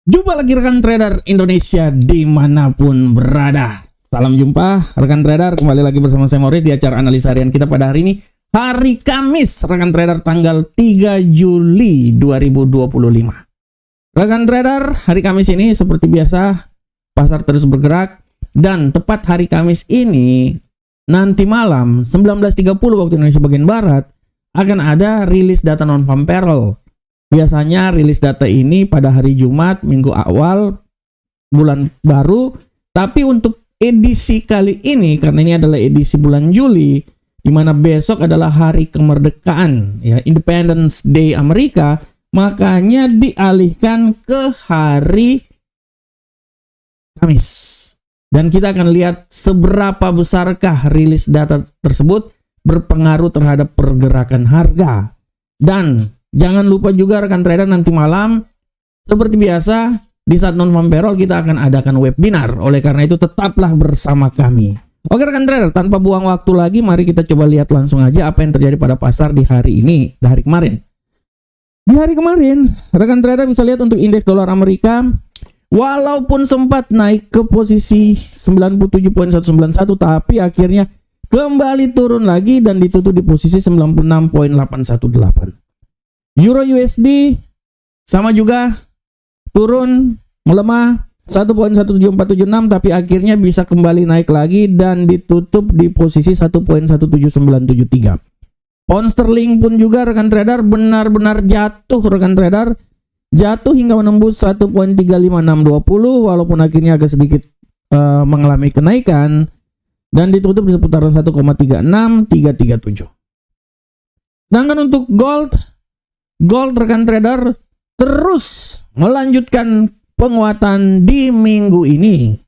Jumpa lagi rekan trader Indonesia dimanapun berada. Salam jumpa rekan trader, kembali lagi bersama saya Morit di acara analisa harian kita pada hari ini, hari Kamis rekan trader tanggal 3 Juli 2025. Rekan trader, hari Kamis ini seperti biasa pasar terus bergerak, dan tepat hari Kamis ini nanti malam 19.30 waktu Indonesia bagian Barat akan ada rilis data non-farm payroll. Biasanya rilis data ini pada hari Jumat, minggu awal bulan baru. Tapi untuk edisi kali ini, karena ini adalah edisi bulan Juli, di mana besok adalah hari kemerdekaan, ya, Independence Day Amerika, makanya dialihkan ke hari Kamis. Dan kita akan lihat seberapa besarkah rilis data tersebut berpengaruh terhadap pergerakan harga. Dan jangan lupa juga rekan trader, nanti malam seperti biasa di saat non-farm payroll kita akan adakan webinar. Oleh karena itu tetaplah bersama kami. Oke rekan trader, tanpa buang waktu lagi, mari kita coba lihat langsung aja apa yang terjadi pada pasar di hari ini, di hari kemarin. Di hari kemarin, rekan trader bisa lihat untuk indeks dolar Amerika, walaupun sempat naik ke posisi 97.191, tapi akhirnya kembali turun lagi dan ditutup di posisi 96.818. Euro USD sama juga turun, melemah 1.17476, tapi akhirnya bisa kembali naik lagi dan ditutup di posisi 1.17973. Pound sterling pun juga rekan trader benar-benar jatuh rekan trader, jatuh hingga menembus 1.35620, walaupun akhirnya agak sedikit mengalami kenaikan dan ditutup di seputaran 1.36337. Sedangkan untuk gold rekan trader terus melanjutkan penguatan di minggu ini.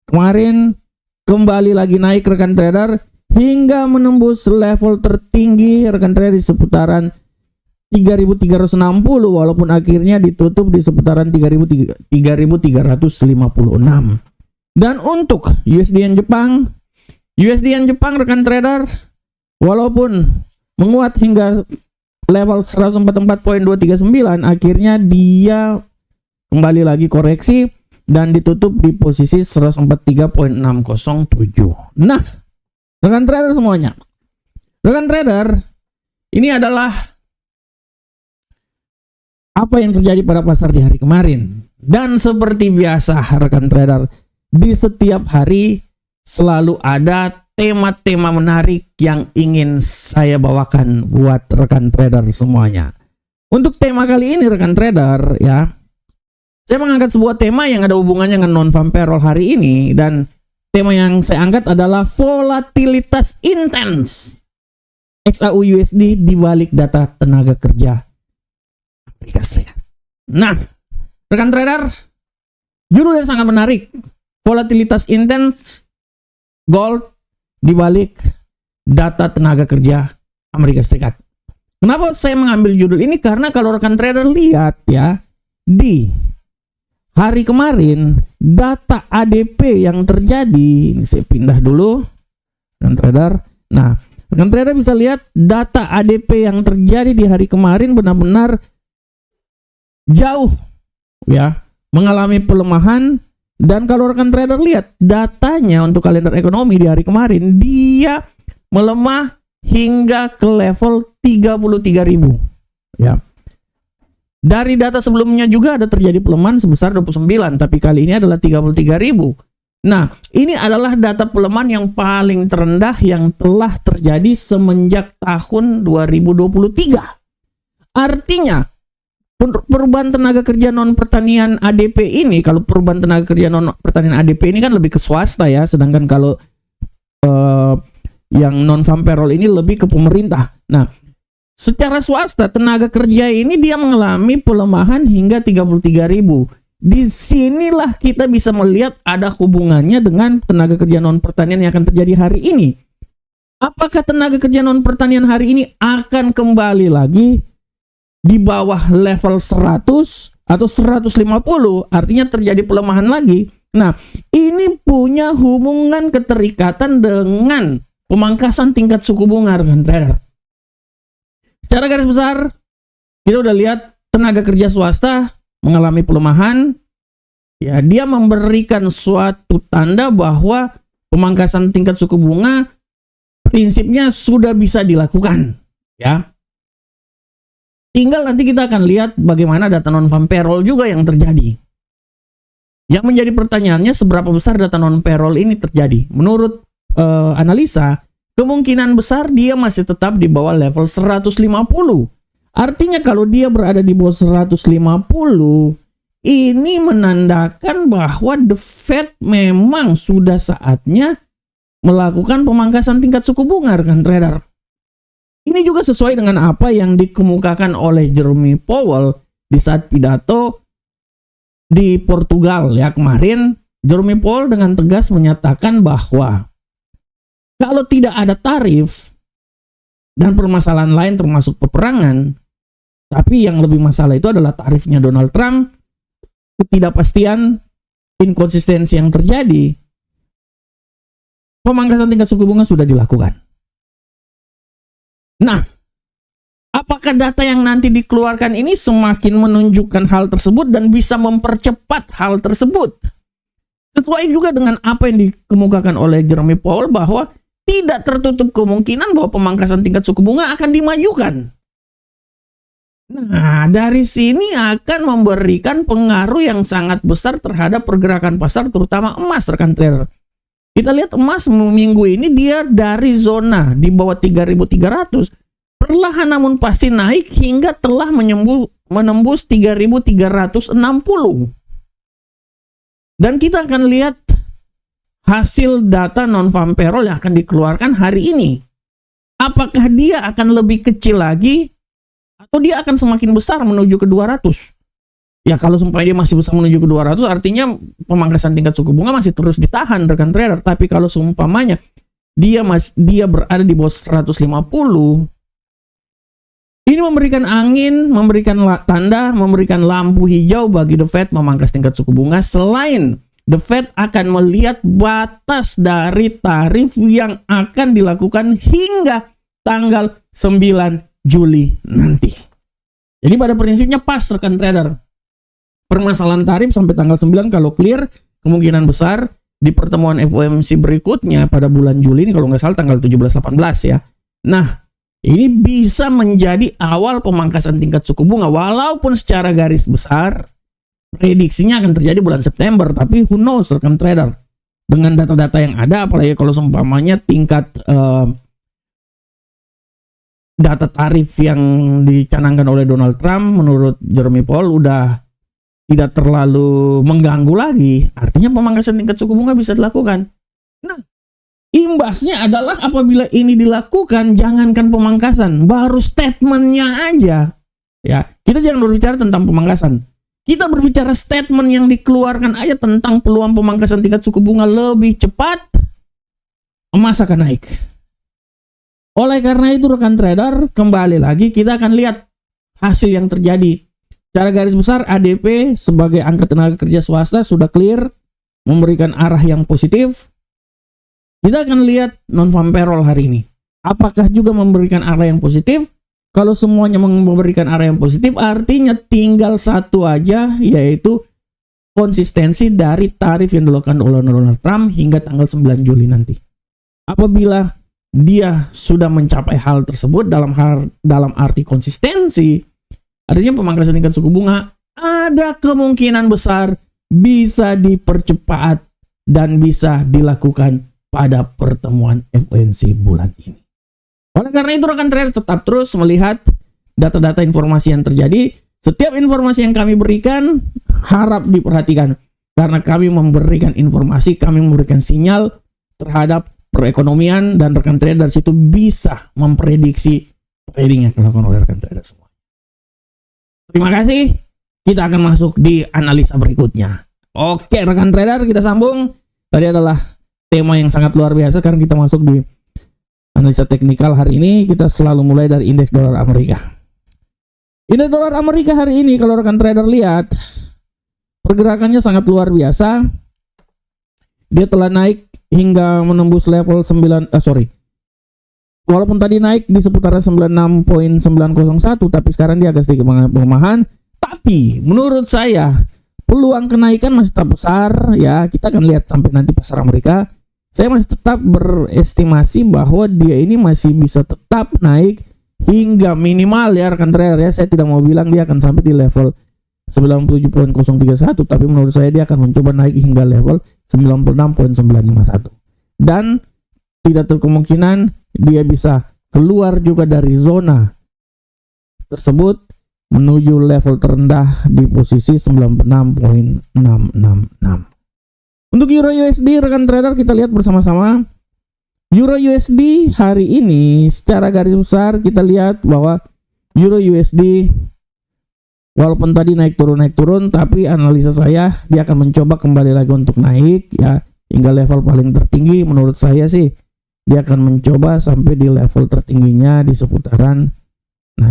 Kemarin kembali lagi naik rekan trader hingga menembus level tertinggi rekan trader di seputaran 3.360, walaupun akhirnya ditutup di seputaran 3.356. Dan untuk USD Jepang rekan trader walaupun menguat hingga level 144.239, akhirnya dia kembali lagi koreksi dan ditutup di posisi 143.607. Nah, rekan trader semuanya, rekan trader, ini adalah apa yang terjadi pada pasar di hari kemarin. Dan seperti biasa rekan trader, di setiap hari selalu ada tema-tema menarik yang ingin saya bawakan buat rekan trader semuanya. Untuk tema kali ini rekan trader, ya, saya mengangkat sebuah tema yang ada hubungannya dengan non-farm payroll hari ini, dan tema yang saya angkat adalah volatilitas intens XAU USD di balik data tenaga kerja Amerika Serikat. Nah, rekan trader, judul yang sangat menarik, volatilitas intens gold di balik data tenaga kerja Amerika Serikat. Kenapa saya mengambil judul ini? Karena kalau rekan trader lihat ya, di hari kemarin data ADP yang terjadi, ini saya pindah dulu rekan trader. Nah, rekan trader bisa lihat data ADP yang terjadi di hari kemarin benar-benar jauh ya, mengalami pelemahan. Dan kalau rekan trader lihat datanya untuk kalender ekonomi di hari kemarin, dia melemah hingga ke level 33.000 ya. Dari data sebelumnya juga ada terjadi pelemahan sebesar 29, tapi kali ini adalah 33.000. Nah, ini adalah data pelemahan yang paling terendah yang telah terjadi semenjak tahun 2023. Artinya perubahan tenaga kerja non pertanian ADP ini, kalau perubahan tenaga kerja non pertanian ADP ini kan lebih ke swasta ya, sedangkan kalau yang non farm payroll ini lebih ke pemerintah. Nah, secara swasta tenaga kerja ini dia mengalami pelemahan hingga 33.000. Di sinilah kita bisa melihat ada hubungannya dengan tenaga kerja non pertanian yang akan terjadi hari ini. Apakah tenaga kerja non pertanian hari ini akan kembali lagi di bawah level 100 atau 150, artinya terjadi pelemahan lagi. Nah, ini punya hubungan keterikatan dengan pemangkasan tingkat suku bunga rekan trader. Secara garis besar, kita udah lihat tenaga kerja swasta mengalami pelemahan, Ya, dia memberikan suatu tanda bahwa pemangkasan tingkat suku bunga prinsipnya sudah bisa dilakukan, ya. Tinggal nanti kita akan lihat bagaimana data non-farm payroll juga yang terjadi. Yang menjadi pertanyaannya, seberapa besar data non-payroll ini terjadi? Menurut analisa, kemungkinan besar dia masih tetap di bawah level 150. Artinya kalau dia berada di bawah 150, ini menandakan bahwa the Fed memang sudah saatnya melakukan pemangkasan tingkat suku bunga, rekan trader. Ini juga sesuai dengan apa yang dikemukakan oleh Jerome Powell di saat pidato di Portugal ya kemarin. Jerome Powell dengan tegas menyatakan bahwa kalau tidak ada tarif dan permasalahan lain termasuk peperangan, tapi yang lebih masalah itu adalah tarifnya Donald Trump, ketidakpastian, inkonsistensi yang terjadi, pemangkasan tingkat suku bunga sudah dilakukan. Nah, apakah data yang nanti dikeluarkan ini semakin menunjukkan hal tersebut dan bisa mempercepat hal tersebut? Sesuai juga dengan apa yang dikemukakan oleh Jerome Powell bahwa tidak tertutup kemungkinan bahwa pemangkasan tingkat suku bunga akan dimajukan. Nah, dari sini akan memberikan pengaruh yang sangat besar terhadap pergerakan pasar, terutama emas, rekan trader. Kita lihat emas minggu ini dia dari zona di bawah 3.300, perlahan namun pasti naik hingga telah menembus 3.360. Dan kita akan lihat hasil data non-farm payroll yang akan dikeluarkan hari ini. Apakah dia akan lebih kecil lagi atau dia akan semakin besar menuju ke 200? Ya, kalau sampai dia masih bisa menuju ke 200, artinya pemangkasan tingkat suku bunga masih terus ditahan, rekan trader. Tapi kalau seumpamanya dia berada di bawah 150, ini memberikan angin, memberikan tanda, memberikan lampu hijau bagi the Fed memangkas tingkat suku bunga. Selain the Fed akan melihat batas dari tarif yang akan dilakukan hingga tanggal 9 Juli nanti. Jadi pada prinsipnya pas, rekan trader. Permasalahan tarif sampai tanggal 9 kalau clear, kemungkinan besar di pertemuan FOMC berikutnya pada bulan Juli ini, kalau nggak salah tanggal 17-18 ya. Nah, ini bisa menjadi awal pemangkasan tingkat suku bunga, walaupun secara garis besar prediksinya akan terjadi bulan September, tapi who knows, rekan trader. Dengan data-data yang ada, apalagi kalau seumpamanya tingkat data tarif yang dicanangkan oleh Donald Trump menurut Jerome Powell udah tidak terlalu mengganggu lagi, artinya pemangkasan tingkat suku bunga bisa dilakukan. Nah, imbasnya adalah apabila ini dilakukan, jangankan pemangkasan, baru statementnya aja. Ya, kita jangan berbicara tentang pemangkasan. Kita berbicara statement yang dikeluarkan aja tentang peluang pemangkasan tingkat suku bunga lebih cepat, emas akan naik. Oleh karena itu, rekan trader, kembali lagi kita akan lihat hasil yang terjadi. Secara garis besar, ADP sebagai angka tenaga kerja swasta sudah clear, memberikan arah yang positif. Kita akan lihat non-farm payroll hari ini. Apakah juga memberikan arah yang positif? Kalau semuanya memberikan arah yang positif, artinya tinggal satu aja, yaitu konsistensi dari tarif yang dilakukan oleh Donald Trump hingga tanggal 9 Juli nanti. Apabila dia sudah mencapai hal tersebut dalam arti konsistensi, artinya pemangkasan tingkat suku bunga ada kemungkinan besar bisa dipercepat dan bisa dilakukan pada pertemuan FOMC bulan ini. Oleh karena itu, rekan trader tetap terus melihat data-data informasi yang terjadi. Setiap informasi yang kami berikan harap diperhatikan, karena kami memberikan informasi, kami memberikan sinyal terhadap perekonomian, dan rekan trader dari situ bisa memprediksi trading yang dilakukan oleh rekan trader semua. Terima kasih. Kita akan masuk di analisa berikutnya. Oke, rekan trader, kita sambung. Tadi adalah tema yang sangat luar biasa. Sekarang kita masuk di analisa teknikal. Hari ini kita selalu mulai dari indeks dolar Amerika. Indeks dolar Amerika hari ini, kalau rekan trader lihat, pergerakannya sangat luar biasa. Dia telah naik hingga menembus level 9, walaupun tadi naik di seputaran 96.901, tapi sekarang dia agak sedikit pelemahan. Tapi menurut saya peluang kenaikan masih tetap besar ya. Kita akan lihat sampai nanti pasar Amerika. Saya masih tetap berestimasi bahwa dia ini masih bisa tetap naik hingga minimal ya rekan trader ya. Saya tidak mau bilang dia akan sampai di level 97.031, tapi menurut saya dia akan mencoba naik hingga level 96.951. Dan tidak terkemungkinan dia bisa keluar juga dari zona tersebut menuju level terendah di posisi 96.666. Untuk Euro USD rekan trader kita lihat bersama-sama. Euro USD hari ini secara garis besar kita lihat bahwa Euro USD walaupun tadi naik turun, tapi analisa saya dia akan mencoba kembali lagi untuk naik ya hingga level paling tertinggi. Menurut saya sih dia akan mencoba sampai di level tertingginya di seputaran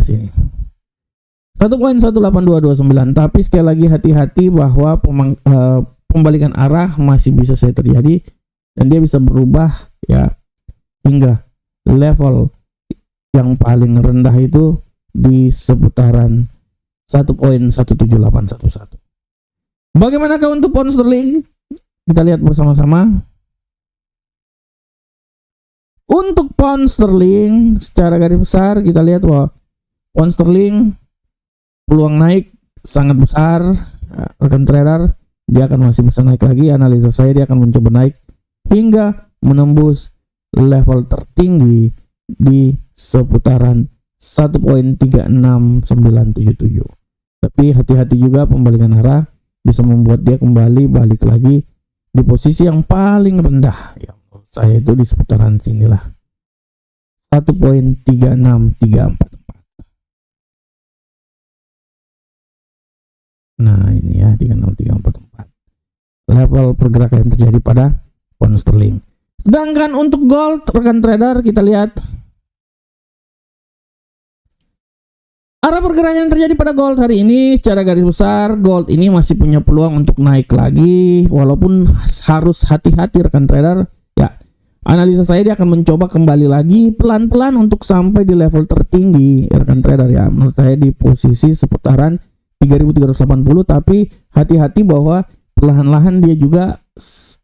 sini 1.18229. Tapi sekali lagi hati-hati bahwa pembalikan arah masih bisa saja terjadi dan dia bisa berubah ya hingga level yang paling rendah itu di seputaran 1.17811. Bagaimanakah untuk pound sterling? Kita lihat bersama-sama. Untuk pound sterling secara garis besar kita lihat bahwa pound sterling peluang naik sangat besar ya, rekan trader. Dia akan masih bisa naik lagi. Analisa saya dia akan mencoba naik hingga menembus level tertinggi di seputaran 1.36977. Tapi hati-hati juga pembalikan arah bisa membuat dia kembali balik lagi di posisi yang paling rendah ya, menurut saya itu di seputaran sinilah 1.36344. Nah ini ya 36344 level pergerakan yang terjadi pada pound sterling. Sedangkan untuk gold rekan trader kita lihat arah pergerakan yang terjadi pada gold hari ini. Secara garis besar gold ini masih punya peluang untuk naik lagi walaupun harus hati-hati rekan trader ya. Analisa saya dia akan mencoba kembali lagi pelan-pelan untuk sampai di level tertinggi rekan trader ya. Menurut saya di posisi seputaran 3.380, tapi hati-hati bahwa perlahan-lahan dia juga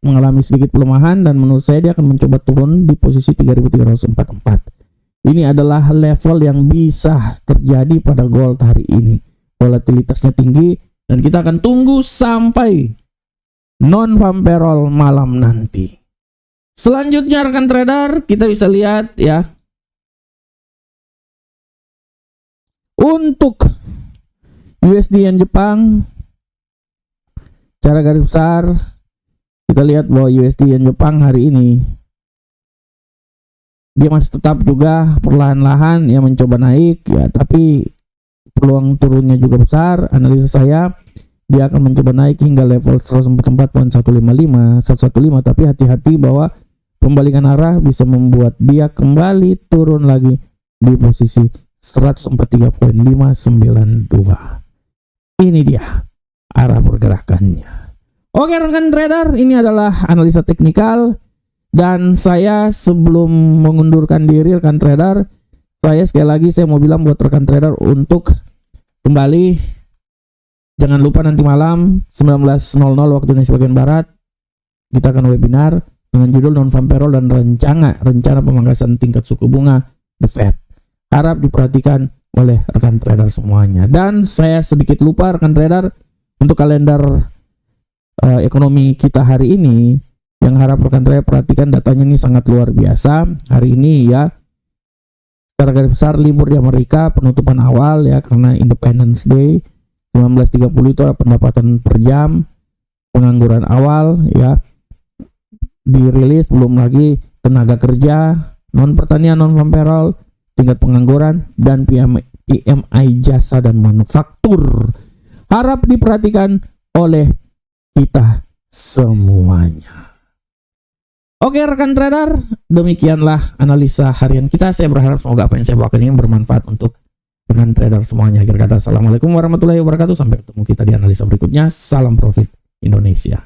mengalami sedikit pelemahan dan menurut saya dia akan mencoba turun di posisi 3.344. Ini adalah level yang bisa terjadi pada gold hari ini. Volatilitasnya tinggi dan kita akan tunggu sampai non-farm payroll malam nanti. Selanjutnya rekan trader kita bisa lihat ya. Untuk USD yen Jepang secara garis besar kita lihat bahwa USD yen Jepang hari ini dia masih tetap juga perlahan-lahan ya mencoba naik ya, tapi peluang turunnya juga besar. Analisa saya dia akan mencoba naik hingga level 144.115, tapi hati-hati bahwa pembalikan arah bisa membuat dia kembali turun lagi di posisi 143.592. Ini dia arah pergerakannya. Oke rekan trader, ini adalah analisa teknikal. Dan saya sebelum mengundurkan diri rekan trader, saya sekali lagi saya mau bilang buat rekan trader untuk kembali, jangan lupa nanti malam 19.00 waktu Indonesia bagian Barat kita akan webinar dengan judul non-farm payroll dan rencana pemangkasan tingkat suku bunga The Fed. Harap diperhatikan oleh rekan trader semuanya. Dan saya sedikit lupa rekan trader untuk kalender ekonomi kita hari ini, yang harap rekan trader perhatikan datanya ini sangat luar biasa. Hari ini ya secara garis besar libur di Amerika, penutupan awal ya karena Independence Day 19.30 itu ada pendapatan per jam, pengangguran awal ya dirilis, belum lagi tenaga kerja, non pertanian, non farm payroll, tingkat pengangguran dan PMI jasa dan manufaktur. Harap diperhatikan oleh kita semuanya. Oke rekan trader, demikianlah analisa harian kita. Saya berharap semoga apa yang saya bawakan ini bermanfaat untuk rekan trader semuanya. Akhir kata, assalamualaikum warahmatullahi wabarakatuh. Sampai ketemu kita di analisa berikutnya. Salam profit Indonesia.